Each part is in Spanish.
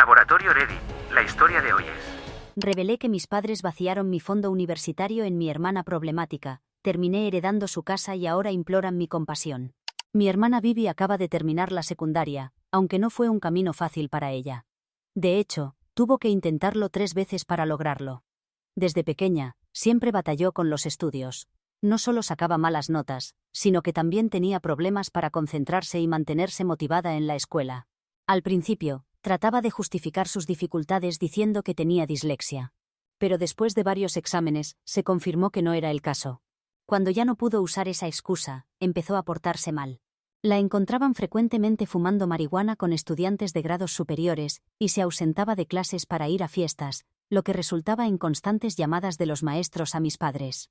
Laboratorio Ready, la historia de hoy es... Revelé que mis padres vaciaron mi fondo universitario en mi hermana problemática, terminé heredando su casa y ahora imploran mi compasión. Mi hermana Vivi acaba de terminar la secundaria, aunque no fue un camino fácil para ella. De hecho, tuvo que intentarlo 3 veces para lograrlo. Desde pequeña, siempre batalló con los estudios. No solo sacaba malas notas, sino que también tenía problemas para concentrarse y mantenerse motivada en la escuela. Al principio, trataba de justificar sus dificultades diciendo que tenía dislexia. Pero después de varios exámenes, se confirmó que no era el caso. Cuando ya no pudo usar esa excusa, empezó a portarse mal. La encontraban frecuentemente fumando marihuana con estudiantes de grados superiores y se ausentaba de clases para ir a fiestas, lo que resultaba en constantes llamadas de los maestros a mis padres.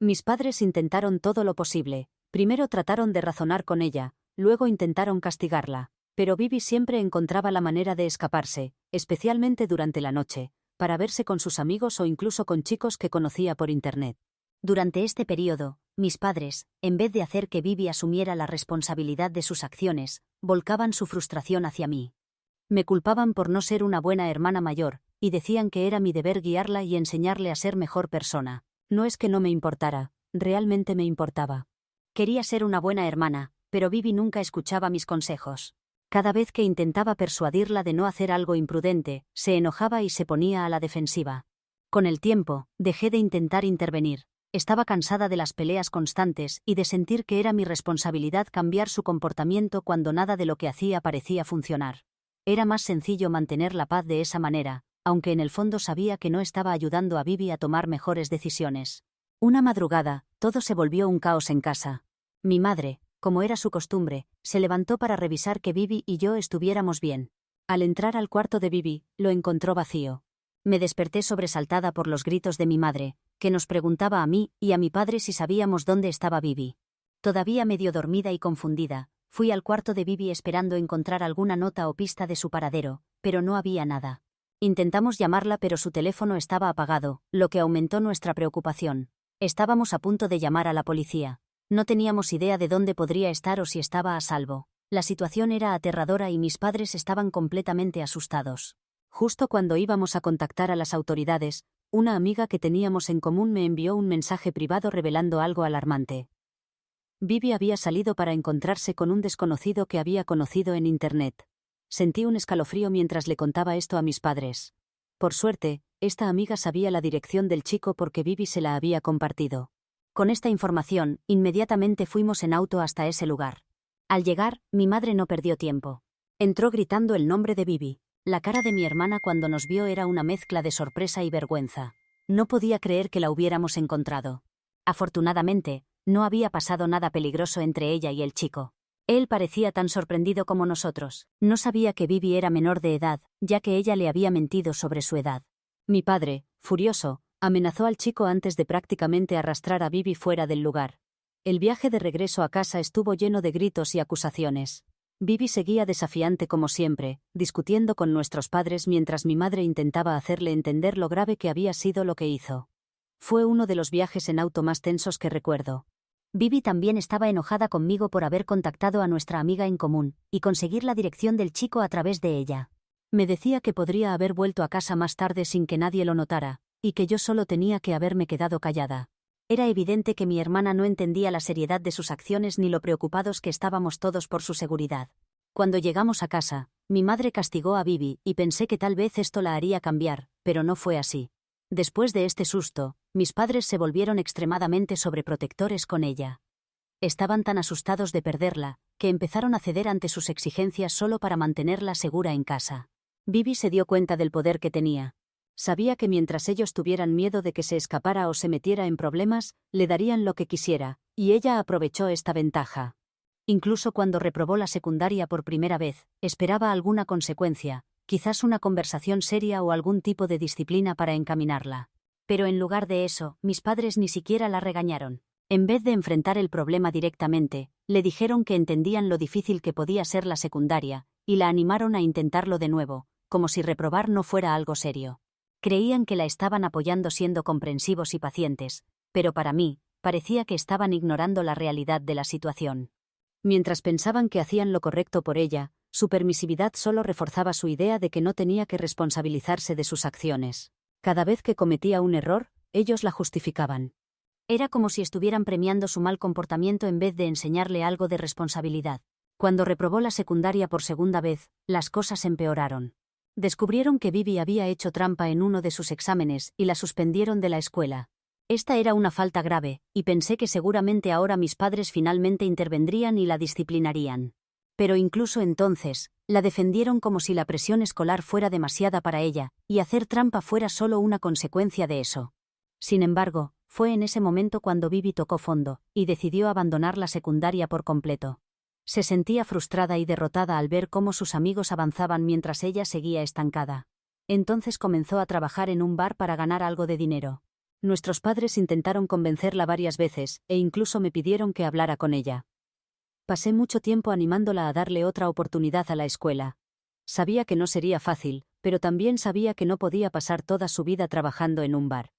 Mis padres intentaron todo lo posible. Primero trataron de razonar con ella, luego intentaron castigarla. Pero Vivi siempre encontraba la manera de escaparse, especialmente durante la noche, para verse con sus amigos o incluso con chicos que conocía por internet. Durante este periodo, mis padres, en vez de hacer que Vivi asumiera la responsabilidad de sus acciones, volcaban su frustración hacia mí. Me culpaban por no ser una buena hermana mayor, y decían que era mi deber guiarla y enseñarle a ser mejor persona. No es que no me importara, realmente me importaba. Quería ser una buena hermana, pero Vivi nunca escuchaba mis consejos. Cada vez que intentaba persuadirla de no hacer algo imprudente, se enojaba y se ponía a la defensiva. Con el tiempo, dejé de intentar intervenir. Estaba cansada de las peleas constantes y de sentir que era mi responsabilidad cambiar su comportamiento cuando nada de lo que hacía parecía funcionar. Era más sencillo mantener la paz de esa manera, aunque en el fondo sabía que no estaba ayudando a Vivi a tomar mejores decisiones. Una madrugada, todo se volvió un caos en casa. Mi madre, como era su costumbre, se levantó para revisar que Vivi y yo estuviéramos bien. Al entrar al cuarto de Vivi, lo encontró vacío. Me desperté sobresaltada por los gritos de mi madre, que nos preguntaba a mí y a mi padre si sabíamos dónde estaba Vivi. Todavía medio dormida y confundida, fui al cuarto de Vivi esperando encontrar alguna nota o pista de su paradero, pero no había nada. Intentamos llamarla pero su teléfono estaba apagado, lo que aumentó nuestra preocupación. Estábamos a punto de llamar a la policía. No teníamos idea de dónde podría estar o si estaba a salvo. La situación era aterradora y mis padres estaban completamente asustados. Justo cuando íbamos a contactar a las autoridades, una amiga que teníamos en común me envió un mensaje privado revelando algo alarmante. Vivi había salido para encontrarse con un desconocido que había conocido en internet. Sentí un escalofrío mientras le contaba esto a mis padres. Por suerte, esta amiga sabía la dirección del chico porque Vivi se la había compartido. Con esta información, inmediatamente fuimos en auto hasta ese lugar. Al llegar, mi madre no perdió tiempo. Entró gritando el nombre de Vivi. La cara de mi hermana cuando nos vio era una mezcla de sorpresa y vergüenza. No podía creer que la hubiéramos encontrado. Afortunadamente, no había pasado nada peligroso entre ella y el chico. Él parecía tan sorprendido como nosotros. No sabía que Vivi era menor de edad, ya que ella le había mentido sobre su edad. Mi padre, furioso, amenazó al chico antes de prácticamente arrastrar a Vivi fuera del lugar. El viaje de regreso a casa estuvo lleno de gritos y acusaciones. Vivi seguía desafiante como siempre, discutiendo con nuestros padres mientras mi madre intentaba hacerle entender lo grave que había sido lo que hizo. Fue uno de los viajes en auto más tensos que recuerdo. Vivi también estaba enojada conmigo por haber contactado a nuestra amiga en común y conseguir la dirección del chico a través de ella. Me decía que podría haber vuelto a casa más tarde sin que nadie lo notara, y que yo solo tenía que haberme quedado callada. Era evidente que mi hermana no entendía la seriedad de sus acciones ni lo preocupados que estábamos todos por su seguridad. Cuando llegamos a casa, mi madre castigó a Vivi y pensé que tal vez esto la haría cambiar, pero no fue así. Después de este susto, mis padres se volvieron extremadamente sobreprotectores con ella. Estaban tan asustados de perderla, que empezaron a ceder ante sus exigencias solo para mantenerla segura en casa. Vivi se dio cuenta del poder que tenía. Sabía que mientras ellos tuvieran miedo de que se escapara o se metiera en problemas, le darían lo que quisiera, y ella aprovechó esta ventaja. Incluso cuando reprobó la secundaria por primera vez, esperaba alguna consecuencia, quizás una conversación seria o algún tipo de disciplina para encaminarla. Pero en lugar de eso, mis padres ni siquiera la regañaron. En vez de enfrentar el problema directamente, le dijeron que entendían lo difícil que podía ser la secundaria, y la animaron a intentarlo de nuevo, como si reprobar no fuera algo serio. Creían que la estaban apoyando siendo comprensivos y pacientes, pero para mí, parecía que estaban ignorando la realidad de la situación. Mientras pensaban que hacían lo correcto por ella, Su permisividad solo reforzaba su idea de que no tenía que responsabilizarse de sus acciones. Cada vez que cometía un error, ellos la justificaban. Era como si estuvieran premiando su mal comportamiento en vez de enseñarle algo de responsabilidad. Cuando reprobó la secundaria por segunda vez, las cosas empeoraron. Descubrieron que Vivi había hecho trampa en uno de sus exámenes y la suspendieron de la escuela. Esta era una falta grave, y pensé que seguramente ahora mis padres finalmente intervendrían y la disciplinarían. Pero incluso entonces, la defendieron como si la presión escolar fuera demasiada para ella, y hacer trampa fuera solo una consecuencia de eso. Sin embargo, fue en ese momento cuando Vivi tocó fondo, y decidió abandonar la secundaria por completo. Se sentía frustrada y derrotada al ver cómo sus amigos avanzaban mientras ella seguía estancada. Entonces comenzó a trabajar en un bar para ganar algo de dinero. Nuestros padres intentaron convencerla varias veces, e incluso me pidieron que hablara con ella. Pasé mucho tiempo animándola a darle otra oportunidad a la escuela. Sabía que no sería fácil, pero también sabía que no podía pasar toda su vida trabajando en un bar.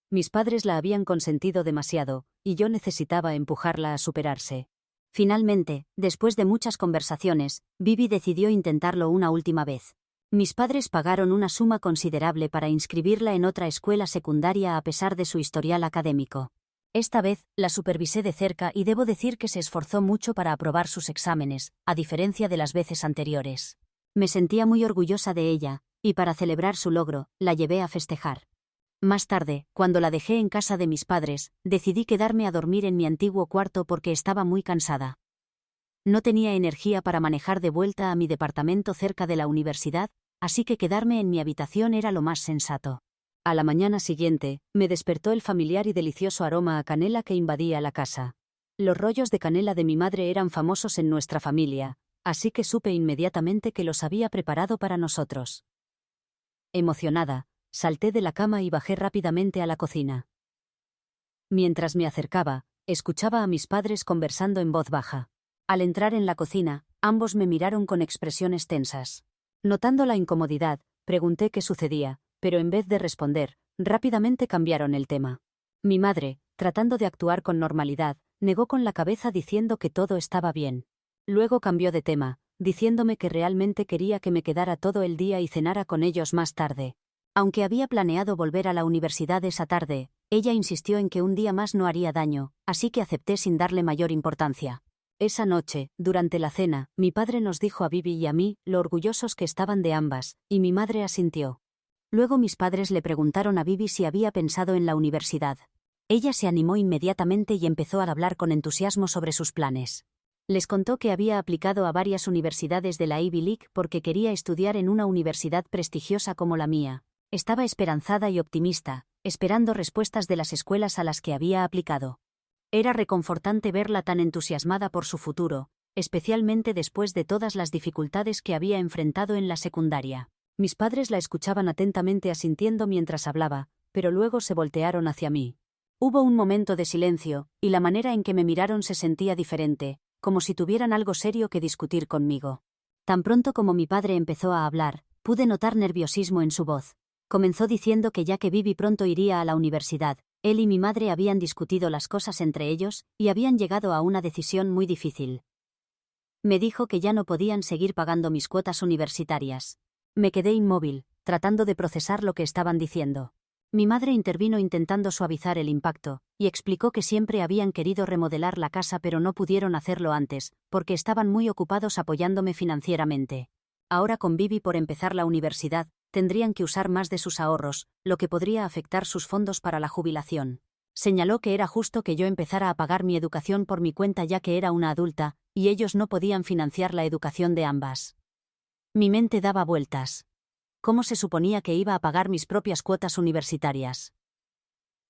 Mis padres la habían consentido demasiado, y yo necesitaba empujarla a superarse. Finalmente, después de muchas conversaciones, Vivi decidió intentarlo una última vez. Mis padres pagaron una suma considerable para inscribirla en otra escuela secundaria a pesar de su historial académico. Esta vez, la supervisé de cerca y debo decir que se esforzó mucho para aprobar sus exámenes, a diferencia de las veces anteriores. Me sentía muy orgullosa de ella, y para celebrar su logro, la llevé a festejar. Más tarde, cuando la dejé en casa de mis padres, decidí quedarme a dormir en mi antiguo cuarto porque estaba muy cansada. No tenía energía para manejar de vuelta a mi departamento cerca de la universidad, así que quedarme en mi habitación era lo más sensato. A la mañana siguiente, me despertó el familiar y delicioso aroma a canela que invadía la casa. Los rollos de canela de mi madre eran famosos en nuestra familia, así que supe inmediatamente que los había preparado para nosotros. Emocionada, salté de la cama y bajé rápidamente a la cocina. Mientras me acercaba, escuchaba a mis padres conversando en voz baja. Al entrar en la cocina, ambos me miraron con expresiones tensas. Notando la incomodidad, pregunté qué sucedía, pero en vez de responder, rápidamente cambiaron el tema. Mi madre, tratando de actuar con normalidad, negó con la cabeza diciendo que todo estaba bien. Luego cambió de tema, diciéndome que realmente quería que me quedara todo el día y cenara con ellos más tarde. Aunque había planeado volver a la universidad esa tarde, ella insistió en que un día más no haría daño, así que acepté sin darle mayor importancia. Esa noche, durante la cena, mi padre nos dijo a Vivi y a mí lo orgullosos que estaban de ambas, y mi madre asintió. Luego mis padres le preguntaron a Vivi si había pensado en la universidad. Ella se animó inmediatamente y empezó a hablar con entusiasmo sobre sus planes. Les contó que había aplicado a varias universidades de la Ivy League porque quería estudiar en una universidad prestigiosa como la mía. Estaba esperanzada y optimista, esperando respuestas de las escuelas a las que había aplicado. Era reconfortante verla tan entusiasmada por su futuro, especialmente después de todas las dificultades que había enfrentado en la secundaria. Mis padres la escuchaban atentamente asintiendo mientras hablaba, pero luego se voltearon hacia mí. Hubo un momento de silencio, y la manera en que me miraron se sentía diferente, como si tuvieran algo serio que discutir conmigo. Tan pronto como mi padre empezó a hablar, pude notar nerviosismo en su voz. Comenzó diciendo que ya que Vivi pronto iría a la universidad, él y mi madre habían discutido las cosas entre ellos y habían llegado a una decisión muy difícil. Me dijo que ya no podían seguir pagando mis cuotas universitarias. Me quedé inmóvil, tratando de procesar lo que estaban diciendo. Mi madre intervino intentando suavizar el impacto, y explicó que siempre habían querido remodelar la casa pero no pudieron hacerlo antes, porque estaban muy ocupados apoyándome financieramente. Ahora con Vivi por empezar la universidad, tendrían que usar más de sus ahorros, lo que podría afectar sus fondos para la jubilación. Señaló que era justo que yo empezara a pagar mi educación por mi cuenta ya que era una adulta, y ellos no podían financiar la educación de ambas. Mi mente daba vueltas. ¿Cómo se suponía que iba a pagar mis propias cuotas universitarias?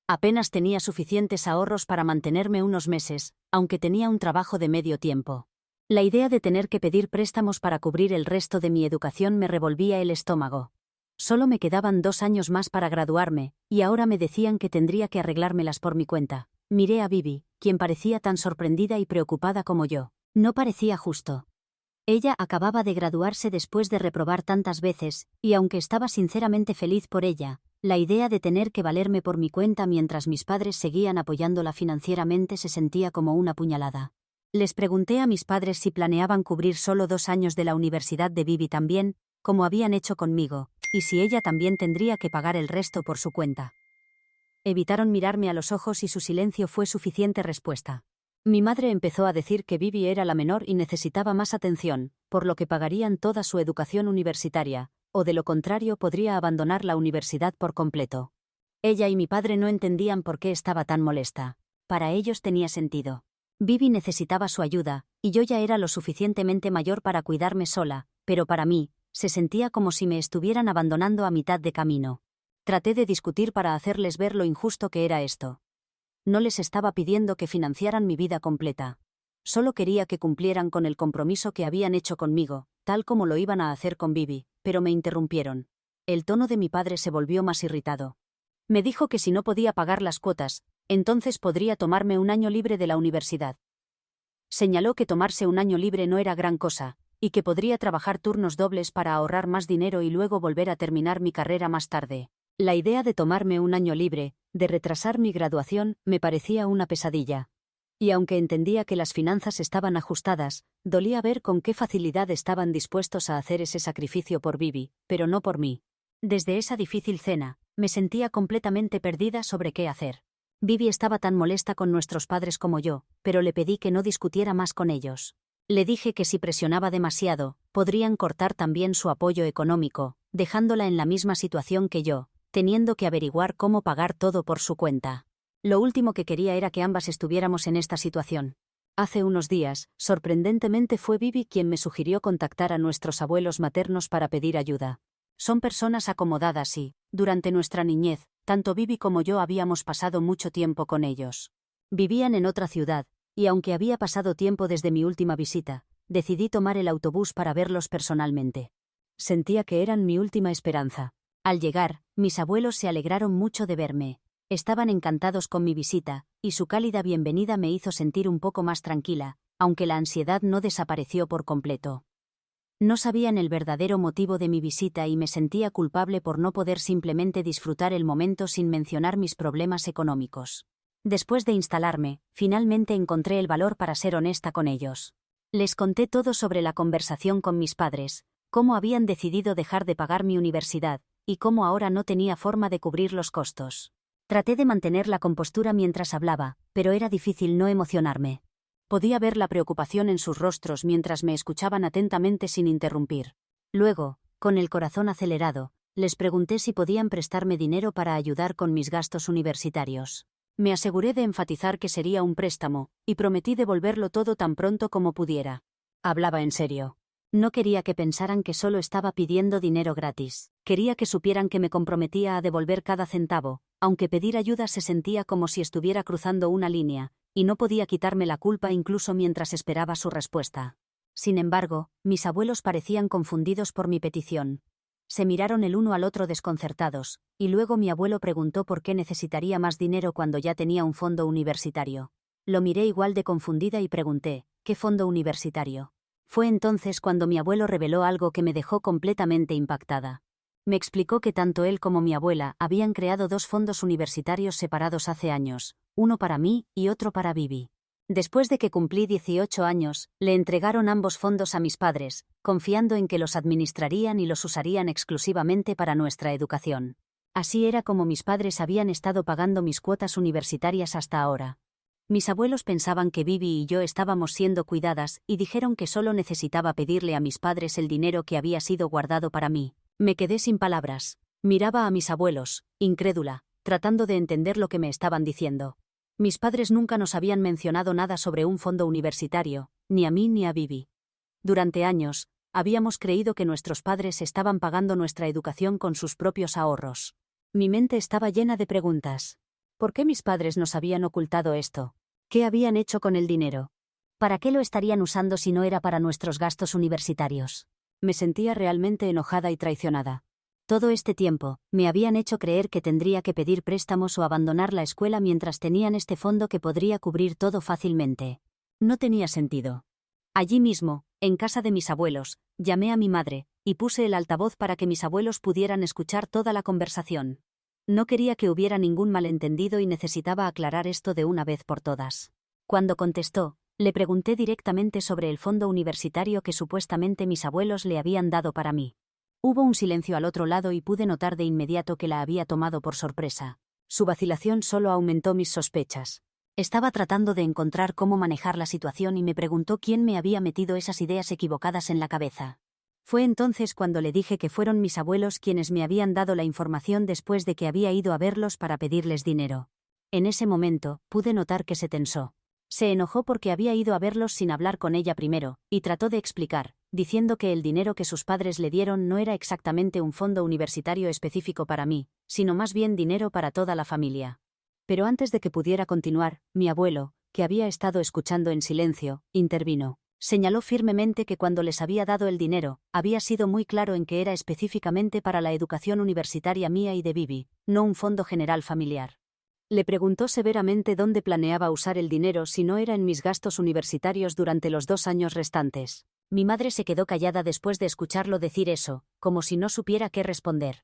Apenas tenía suficientes ahorros para mantenerme unos meses, aunque tenía un trabajo de medio tiempo. La idea de tener que pedir préstamos para cubrir el resto de mi educación me revolvía el estómago. Solo me quedaban 2 años más para graduarme, y ahora me decían que tendría que arreglármelas por mi cuenta. Miré a Vivi, quien parecía tan sorprendida y preocupada como yo. No parecía justo. Ella acababa de graduarse después de reprobar tantas veces, y aunque estaba sinceramente feliz por ella, la idea de tener que valerme por mi cuenta mientras mis padres seguían apoyándola financieramente se sentía como una puñalada. Les pregunté a mis padres si planeaban cubrir solo 2 años de la universidad de Vivi también, como habían hecho conmigo, y si ella también tendría que pagar el resto por su cuenta. Evitaron mirarme a los ojos y su silencio fue suficiente respuesta. Mi madre empezó a decir que Vivi era la menor y necesitaba más atención, por lo que pagarían toda su educación universitaria, o de lo contrario podría abandonar la universidad por completo. Ella y mi padre no entendían por qué estaba tan molesta. Para ellos tenía sentido. Vivi necesitaba su ayuda, y yo ya era lo suficientemente mayor para cuidarme sola, pero para mí, se sentía como si me estuvieran abandonando a mitad de camino. Traté de discutir para hacerles ver lo injusto que era esto. No les estaba pidiendo que financiaran mi vida completa. Solo quería que cumplieran con el compromiso que habían hecho conmigo, tal como lo iban a hacer con Vivi, pero me interrumpieron. El tono de mi padre se volvió más irritado. Me dijo que si no podía pagar las cuotas, entonces podría tomarme un año libre de la universidad. Señaló que tomarse un año libre no era gran cosa, y que podría trabajar turnos dobles para ahorrar más dinero y luego volver a terminar mi carrera más tarde. La idea de tomarme un año libre, de retrasar mi graduación, me parecía una pesadilla. Y aunque entendía que las finanzas estaban ajustadas, dolía ver con qué facilidad estaban dispuestos a hacer ese sacrificio por Vivi, pero no por mí. Desde esa difícil cena, me sentía completamente perdida sobre qué hacer. Vivi estaba tan molesta con nuestros padres como yo, pero le pedí que no discutiera más con ellos. Le dije que si presionaba demasiado, podrían cortar también su apoyo económico, dejándola en la misma situación que yo, teniendo que averiguar cómo pagar todo por su cuenta. Lo último que quería era que ambas estuviéramos en esta situación. Hace unos días, sorprendentemente fue Vivi quien me sugirió contactar a nuestros abuelos maternos para pedir ayuda. Son personas acomodadas y, durante nuestra niñez, tanto Vivi como yo habíamos pasado mucho tiempo con ellos. Vivían en otra ciudad, y aunque había pasado tiempo desde mi última visita, decidí tomar el autobús para verlos personalmente. Sentía que eran mi última esperanza. Al llegar, mis abuelos se alegraron mucho de verme. Estaban encantados con mi visita, y su cálida bienvenida me hizo sentir un poco más tranquila, aunque la ansiedad no desapareció por completo. No sabían el verdadero motivo de mi visita y me sentía culpable por no poder simplemente disfrutar el momento sin mencionar mis problemas económicos. Después de instalarme, finalmente encontré el valor para ser honesta con ellos. Les conté todo sobre la conversación con mis padres, cómo habían decidido dejar de pagar mi universidad, y cómo ahora no tenía forma de cubrir los costos. Traté de mantener la compostura mientras hablaba, pero era difícil no emocionarme. Podía ver la preocupación en sus rostros mientras me escuchaban atentamente sin interrumpir. Luego, con el corazón acelerado, les pregunté si podían prestarme dinero para ayudar con mis gastos universitarios. Me aseguré de enfatizar que sería un préstamo, y prometí devolverlo todo tan pronto como pudiera. Hablaba en serio. No quería que pensaran que solo estaba pidiendo dinero gratis. Quería que supieran que me comprometía a devolver cada centavo, aunque pedir ayuda se sentía como si estuviera cruzando una línea, y no podía quitarme la culpa incluso mientras esperaba su respuesta. Sin embargo, mis abuelos parecían confundidos por mi petición. Se miraron el uno al otro desconcertados, y luego mi abuelo preguntó por qué necesitaría más dinero cuando ya tenía un fondo universitario. Lo miré igual de confundida y pregunté, ¿qué fondo universitario? Fue entonces cuando mi abuelo reveló algo que me dejó completamente impactada. Me explicó que tanto él como mi abuela habían creado 2 fondos universitarios separados hace años, uno para mí y otro para Vivi. Después de que cumplí 18 años, le entregaron ambos fondos a mis padres, confiando en que los administrarían y los usarían exclusivamente para nuestra educación. Así era como mis padres habían estado pagando mis cuotas universitarias hasta ahora. Mis abuelos pensaban que Vivi y yo estábamos siendo cuidadas y dijeron que solo necesitaba pedirle a mis padres el dinero que había sido guardado para mí. Me quedé sin palabras. Miraba a mis abuelos, incrédula, tratando de entender lo que me estaban diciendo. Mis padres nunca nos habían mencionado nada sobre un fondo universitario, ni a mí ni a Vivi. Durante años, habíamos creído que nuestros padres estaban pagando nuestra educación con sus propios ahorros. Mi mente estaba llena de preguntas. ¿Por qué mis padres nos habían ocultado esto? ¿Qué habían hecho con el dinero? ¿Para qué lo estarían usando si no era para nuestros gastos universitarios? Me sentía realmente enojada y traicionada. Todo este tiempo, me habían hecho creer que tendría que pedir préstamos o abandonar la escuela mientras tenían este fondo que podría cubrir todo fácilmente. No tenía sentido. Allí mismo, en casa de mis abuelos, llamé a mi madre, y puse el altavoz para que mis abuelos pudieran escuchar toda la conversación. No quería que hubiera ningún malentendido y necesitaba aclarar esto de una vez por todas. Cuando contestó, Le pregunté directamente sobre el fondo universitario que supuestamente mis abuelos le habían dado para mí. Hubo un silencio al otro lado y pude notar de inmediato que la había tomado por sorpresa. Su vacilación solo aumentó mis sospechas. Estaba tratando de encontrar cómo manejar la situación y me preguntó quién me había metido esas ideas equivocadas en la cabeza. Fue entonces cuando le dije que fueron mis abuelos quienes me habían dado la información después de que había ido a verlos para pedirles dinero. En ese momento, pude notar que se tensó. Se enojó porque había ido a verlos sin hablar con ella primero, y trató de explicar, diciendo que el dinero que sus padres le dieron no era exactamente un fondo universitario específico para mí, sino más bien dinero para toda la familia. Pero antes de que pudiera continuar, mi abuelo, que había estado escuchando en silencio, intervino. Señaló firmemente que cuando les había dado el dinero, había sido muy claro en que era específicamente para la educación universitaria mía y de Bibi, no un fondo general familiar. Le preguntó severamente dónde planeaba usar el dinero si no era en mis gastos universitarios durante los 2 años restantes. Mi madre se quedó callada después de escucharlo decir eso, como si no supiera qué responder.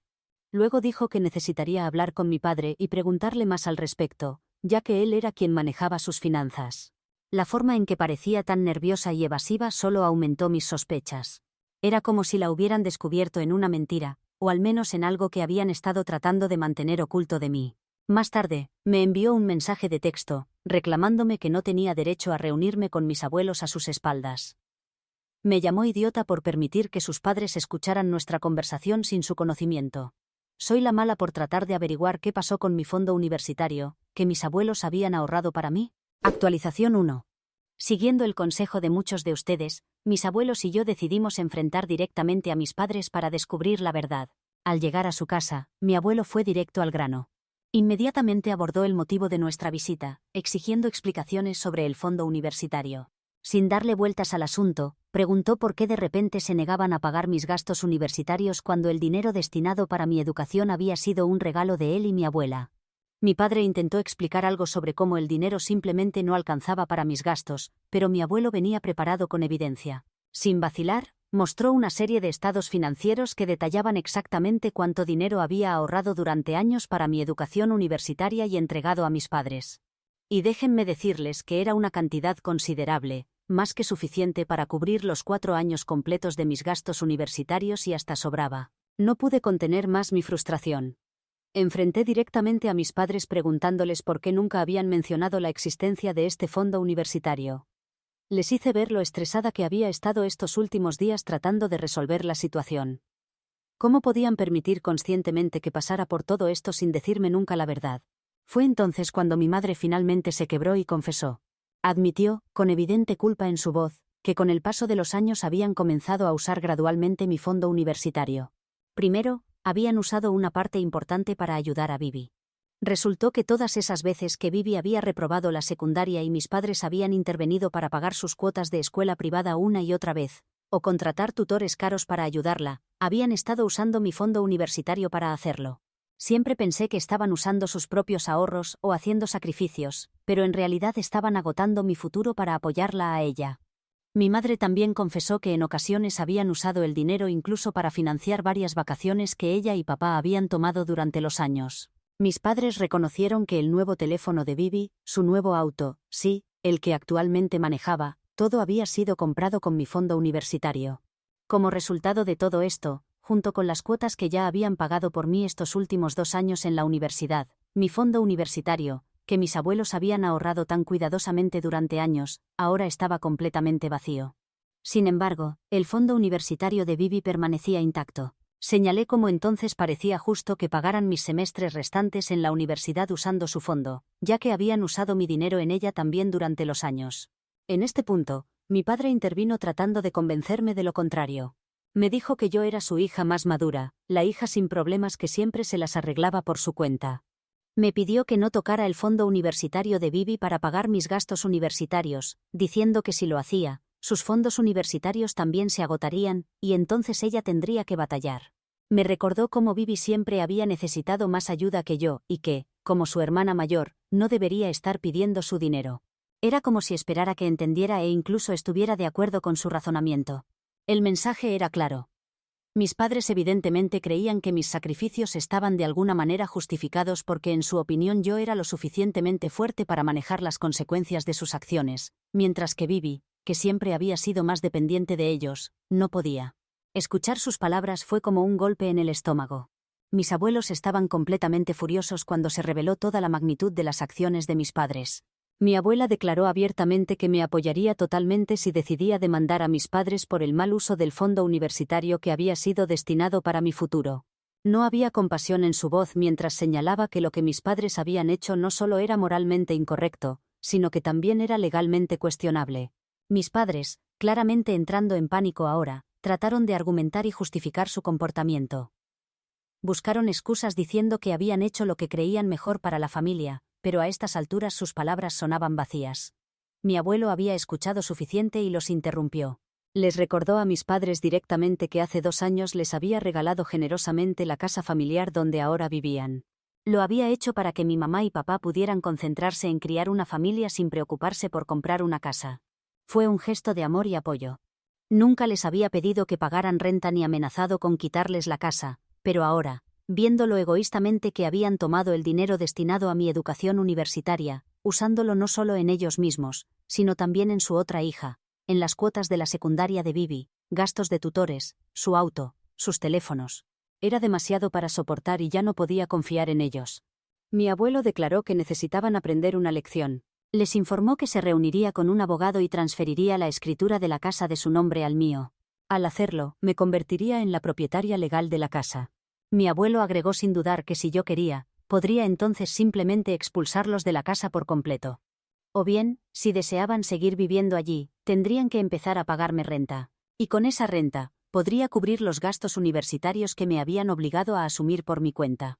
Luego dijo que necesitaría hablar con mi padre y preguntarle más al respecto, ya que él era quien manejaba sus finanzas. La forma en que parecía tan nerviosa y evasiva solo aumentó mis sospechas. Era como si la hubieran descubierto en una mentira, o al menos en algo que habían estado tratando de mantener oculto de mí. Más tarde, me envió un mensaje de texto, reclamándome que no tenía derecho a reunirme con mis abuelos a sus espaldas. Me llamó idiota por permitir que sus padres escucharan nuestra conversación sin su conocimiento. Soy la mala por tratar de averiguar qué pasó con mi fondo universitario, que mis abuelos habían ahorrado para mí. Actualización 1. Siguiendo el consejo de muchos de ustedes, mis abuelos y yo decidimos enfrentar directamente a mis padres para descubrir la verdad. Al llegar a su casa, mi abuelo fue directo al grano. Inmediatamente abordó el motivo de nuestra visita, exigiendo explicaciones sobre el fondo universitario. Sin darle vueltas al asunto, preguntó por qué de repente se negaban a pagar mis gastos universitarios cuando el dinero destinado para mi educación había sido un regalo de él y mi abuela. Mi padre intentó explicar algo sobre cómo el dinero simplemente no alcanzaba para mis gastos, pero mi abuelo venía preparado con evidencia. Sin vacilar, mostró una serie de estados financieros que detallaban exactamente cuánto dinero había ahorrado durante años para mi educación universitaria y entregado a mis padres. Y déjenme decirles que era una cantidad considerable, más que suficiente para cubrir los 4 años completos de mis gastos universitarios y hasta sobraba. No pude contener más mi frustración. Enfrenté directamente a mis padres preguntándoles por qué nunca habían mencionado la existencia de este fondo universitario. Les hice ver lo estresada que había estado estos últimos días tratando de resolver la situación. ¿Cómo podían permitir conscientemente que pasara por todo esto sin decirme nunca la verdad? Fue entonces cuando mi madre finalmente se quebró y confesó. Admitió, con evidente culpa en su voz, que con el paso de los años habían comenzado a usar gradualmente mi fondo universitario. Primero, habían usado una parte importante para ayudar a Bibi. Resultó que todas esas veces que Bibi había reprobado la secundaria y mis padres habían intervenido para pagar sus cuotas de escuela privada una y otra vez, o contratar tutores caros para ayudarla, habían estado usando mi fondo universitario para hacerlo. Siempre pensé que estaban usando sus propios ahorros o haciendo sacrificios, pero en realidad estaban agotando mi futuro para apoyarla a ella. Mi madre también confesó que en ocasiones habían usado el dinero incluso para financiar varias vacaciones que ella y papá habían tomado durante los años. Mis padres reconocieron que el nuevo teléfono de Bibi, su nuevo auto, sí, el que actualmente manejaba, todo había sido comprado con mi fondo universitario. Como resultado de todo esto, junto con las cuotas que ya habían pagado por mí estos últimos 2 años en la universidad, mi fondo universitario, que mis abuelos habían ahorrado tan cuidadosamente durante años, ahora estaba completamente vacío. Sin embargo, el fondo universitario de Bibi permanecía intacto. Señalé cómo entonces parecía justo que pagaran mis semestres restantes en la universidad usando su fondo, ya que habían usado mi dinero en ella también durante los años. En este punto, mi padre intervino tratando de convencerme de lo contrario. Me dijo que yo era su hija más madura, la hija sin problemas que siempre se las arreglaba por su cuenta. Me pidió que no tocara el fondo universitario de Bibi para pagar mis gastos universitarios, diciendo que si lo hacía, sus fondos universitarios también se agotarían, y entonces ella tendría que batallar. Me recordó cómo Bibi siempre había necesitado más ayuda que yo, y que, como su hermana mayor, no debería estar pidiendo su dinero. Era como si esperara que entendiera e incluso estuviera de acuerdo con su razonamiento. El mensaje era claro. Mis padres evidentemente creían que mis sacrificios estaban de alguna manera justificados porque en su opinión yo era lo suficientemente fuerte para manejar las consecuencias de sus acciones, mientras que Bibi, que siempre había sido más dependiente de ellos, no podía. Escuchar sus palabras fue como un golpe en el estómago. Mis abuelos estaban completamente furiosos cuando se reveló toda la magnitud de las acciones de mis padres. Mi abuela declaró abiertamente que me apoyaría totalmente si decidía demandar a mis padres por el mal uso del fondo universitario que había sido destinado para mi futuro. No había compasión en su voz mientras señalaba que lo que mis padres habían hecho no solo era moralmente incorrecto, sino que también era legalmente cuestionable. Mis padres, claramente entrando en pánico ahora, trataron de argumentar y justificar su comportamiento. Buscaron excusas diciendo que habían hecho lo que creían mejor para la familia, pero a estas alturas sus palabras sonaban vacías. Mi abuelo había escuchado suficiente y los interrumpió. Les recordó a mis padres directamente que hace 2 años les había regalado generosamente la casa familiar donde ahora vivían. Lo había hecho para que mi mamá y papá pudieran concentrarse en criar una familia sin preocuparse por comprar una casa. Fue un gesto de amor y apoyo. Nunca les había pedido que pagaran renta ni amenazado con quitarles la casa, pero ahora, viendo lo egoístamente que habían tomado el dinero destinado a mi educación universitaria, usándolo no solo en ellos mismos, sino también en su otra hija, en las cuotas de la secundaria de Bibi, gastos de tutores, su auto, sus teléfonos. Era demasiado para soportar y ya no podía confiar en ellos. Mi abuelo declaró que necesitaban aprender una lección. Les informó que se reuniría con un abogado y transferiría la escritura de la casa de su nombre al mío. Al hacerlo, me convertiría en la propietaria legal de la casa. Mi abuelo agregó sin dudar que si yo quería, podría entonces simplemente expulsarlos de la casa por completo. O bien, si deseaban seguir viviendo allí, tendrían que empezar a pagarme renta. Y con esa renta, podría cubrir los gastos universitarios que me habían obligado a asumir por mi cuenta.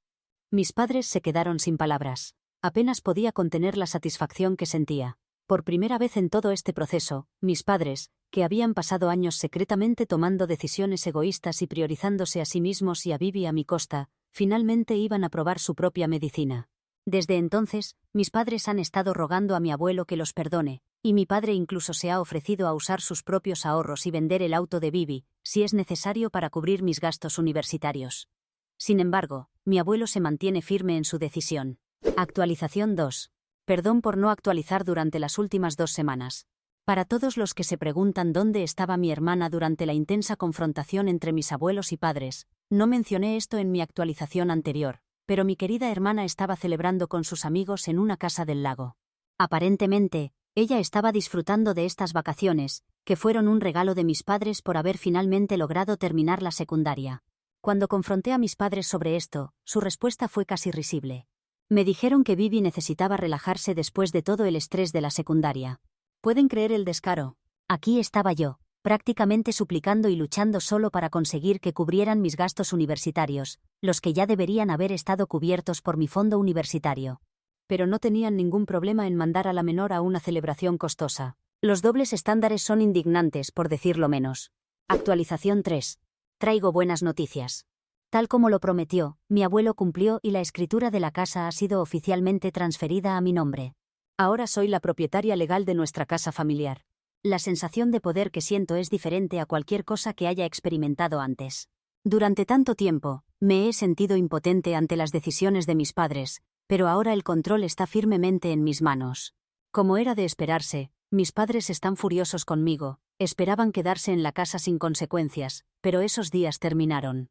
Mis padres se quedaron sin palabras. Apenas podía contener la satisfacción que sentía. Por primera vez en todo este proceso, mis padres, que habían pasado años secretamente tomando decisiones egoístas y priorizándose a sí mismos y a Bibi a mi costa, finalmente iban a probar su propia medicina. Desde entonces, mis padres han estado rogando a mi abuelo que los perdone, y mi padre incluso se ha ofrecido a usar sus propios ahorros y vender el auto de Bibi, si es necesario para cubrir mis gastos universitarios. Sin embargo, mi abuelo se mantiene firme en su decisión. Actualización 2. Perdón por no actualizar durante las últimas 2 semanas. Para todos los que se preguntan dónde estaba mi hermana durante la intensa confrontación entre mis abuelos y padres, no mencioné esto en mi actualización anterior, pero mi querida hermana estaba celebrando con sus amigos en una casa del lago. Aparentemente, ella estaba disfrutando de estas vacaciones, que fueron un regalo de mis padres por haber finalmente logrado terminar la secundaria. Cuando confronté a mis padres sobre esto, su respuesta fue casi risible. Me dijeron que Bibi necesitaba relajarse después de todo el estrés de la secundaria. ¿Pueden creer el descaro? Aquí estaba yo, prácticamente suplicando y luchando solo para conseguir que cubrieran mis gastos universitarios, los que ya deberían haber estado cubiertos por mi fondo universitario. Pero no tenían ningún problema en mandar a la menor a una celebración costosa. Los dobles estándares son indignantes, por decirlo menos. Actualización 3. Traigo buenas noticias. Tal como lo prometió, mi abuelo cumplió y la escritura de la casa ha sido oficialmente transferida a mi nombre. Ahora soy la propietaria legal de nuestra casa familiar. La sensación de poder que siento es diferente a cualquier cosa que haya experimentado antes. Durante tanto tiempo, me he sentido impotente ante las decisiones de mis padres, pero ahora el control está firmemente en mis manos. Como era de esperarse, mis padres están furiosos conmigo, esperaban quedarse en la casa sin consecuencias, pero esos días terminaron.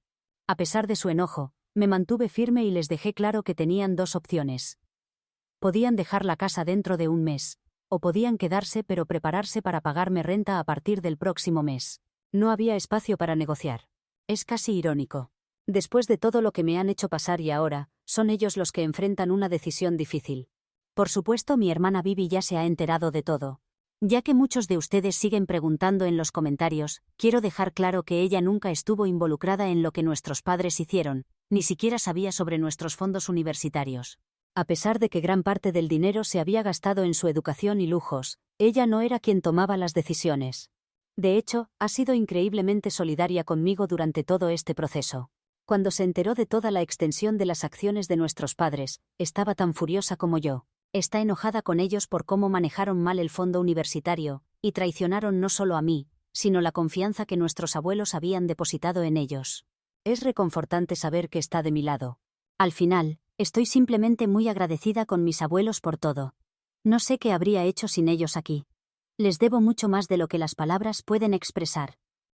A pesar de su enojo, me mantuve firme y les dejé claro que tenían 2 opciones. Podían dejar la casa dentro de un mes, o podían quedarse pero prepararse para pagarme renta a partir del próximo mes. No había espacio para negociar. Es casi irónico. Después de todo lo que me han hecho pasar y ahora, son ellos los que enfrentan una decisión difícil. Por supuesto, mi hermana Bibi ya se ha enterado de todo. Ya que muchos de ustedes siguen preguntando en los comentarios, quiero dejar claro que ella nunca estuvo involucrada en lo que nuestros padres hicieron, ni siquiera sabía sobre nuestros fondos universitarios. A pesar de que gran parte del dinero se había gastado en su educación y lujos, ella no era quien tomaba las decisiones. De hecho, ha sido increíblemente solidaria conmigo durante todo este proceso. Cuando se enteró de toda la extensión de las acciones de nuestros padres, estaba tan furiosa como yo. Está enojada con ellos por cómo manejaron mal el fondo universitario, y traicionaron no solo a mí, sino la confianza que nuestros abuelos habían depositado en ellos. Es reconfortante saber que está de mi lado. Al final, estoy simplemente muy agradecida con mis abuelos por todo. No sé qué habría hecho sin ellos aquí. Les debo mucho más de lo que las palabras pueden expresar.